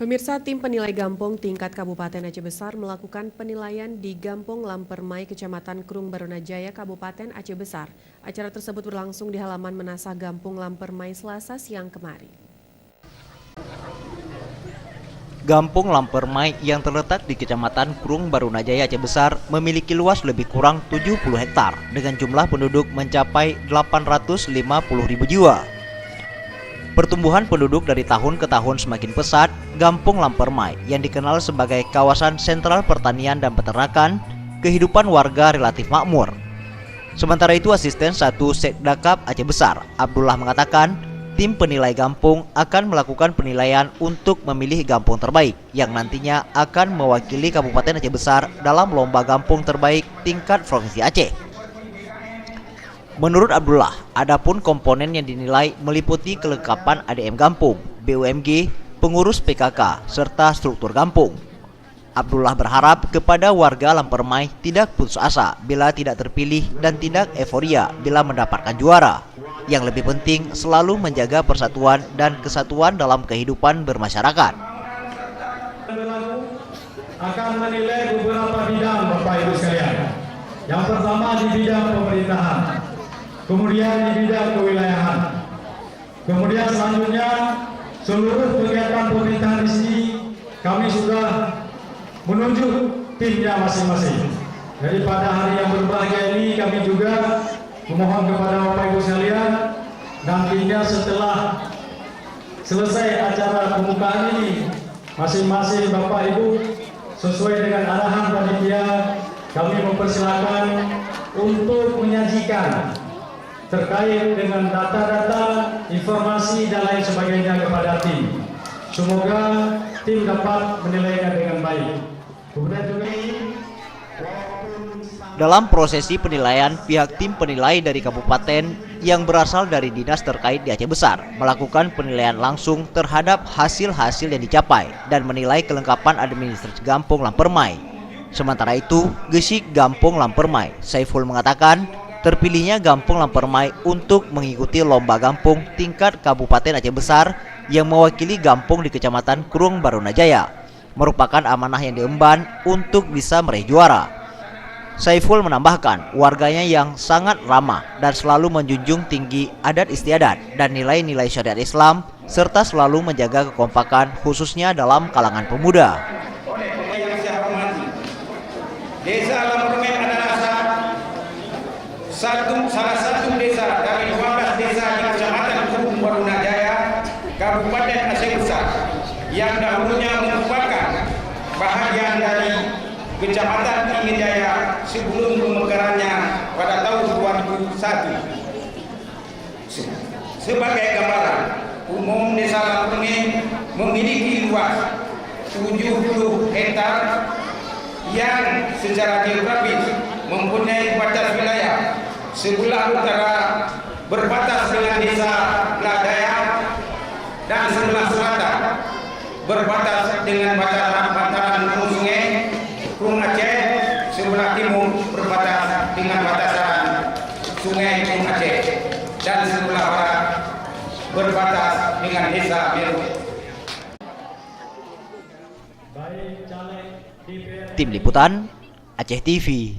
Pemirsa, tim penilai Gampong tingkat Kabupaten Aceh Besar melakukan penilaian di Gampong Lampermai, Kecamatan Krung Barunajaya, Kabupaten Aceh Besar. Acara tersebut berlangsung di halaman Menasah Gampong Lampermai Selasa siang kemarin. Gampong Lampermai yang terletak di Kecamatan Krung Barunajaya, Aceh Besar memiliki luas lebih kurang 70 hektar dengan jumlah penduduk mencapai 850.000 jiwa. Pertumbuhan penduduk dari tahun ke tahun semakin pesat. Gampong Lampermai yang dikenal sebagai kawasan sentral pertanian dan peternakan, kehidupan warga relatif makmur. Sementara itu, Asisten 1 Sekdakap Aceh Besar, Abdullah, mengatakan tim penilai Gampong akan melakukan penilaian untuk memilih Gampong terbaik yang nantinya akan mewakili Kabupaten Aceh Besar dalam lomba Gampong terbaik tingkat Provinsi Aceh. Menurut Abdullah, adapun komponen yang dinilai meliputi kelengkapan ADM Gampong, BUMG, pengurus PKK, serta struktur Gampong. Abdullah berharap kepada warga Lampermai tidak putus asa bila tidak terpilih dan tidak euforia bila mendapatkan juara. Yang lebih penting, selalu menjaga persatuan dan kesatuan dalam kehidupan bermasyarakat. Akan menilai beberapa bidang, Bapak Ibu sekalian. Yang pertama di bidang pemerintahan, kemudian di bidang kewilayahan, kemudian selanjutnya seluruh kegiatan pemerintahan di sini kami sudah menunjuk timnya masing-masing. Jadi pada hari yang berbahagia ini kami juga memohon kepada Bapak Ibu sekalian, nantinya setelah selesai acara pembukaan ini, masing-masing Bapak Ibu sesuai dengan arahan panitia, kami mempersilakan untuk menyajikan terkait dengan data-data, informasi dan lain sebagainya kepada tim. Semoga tim dapat menilainya dengan baik. Kemudian juga dalam prosesi penilaian, pihak tim penilai dari kabupaten yang berasal dari dinas terkait di Aceh Besar melakukan penilaian langsung terhadap hasil-hasil yang dicapai dan menilai kelengkapan administrasi Gampong Lampermai. Sementara itu, Gesik Gampong Lampermai, Saiful, mengatakan terpilihnya Gampong Lampermai untuk mengikuti lomba Gampong tingkat Kabupaten Aceh Besar yang mewakili Gampong di Kecamatan Krung Barunajaya merupakan amanah yang diemban untuk bisa meraih juara. Saiful menambahkan warganya yang sangat ramah dan selalu menjunjung tinggi adat istiadat dan nilai-nilai syariat Islam serta selalu menjaga kekompakan khususnya dalam kalangan pemuda. Desa Lampermai adalah salah satu desa dari 12 desa di Kecamatan Krung Barunajaya, Kabupaten Aceh Besar, yang dahulunya merupakan bahagian dari Kecamatan Tinggi Jaya sebelum pemekarannya pada tahun 2001. Sebagai gambaran, umum desa Lampermai memiliki luas 70 hektar yang secara geografis mempunyai batas wilayah. Sebelah utara berbatas dengan desa Ladaya dan sebelah selatan berbatas dengan bantaran sungai Krung Aceh, sebelah timur berbatas dengan batasan sungai Krung Aceh dan sebelah barat berbatas dengan desa Beru. Tim Liputan Aceh TV.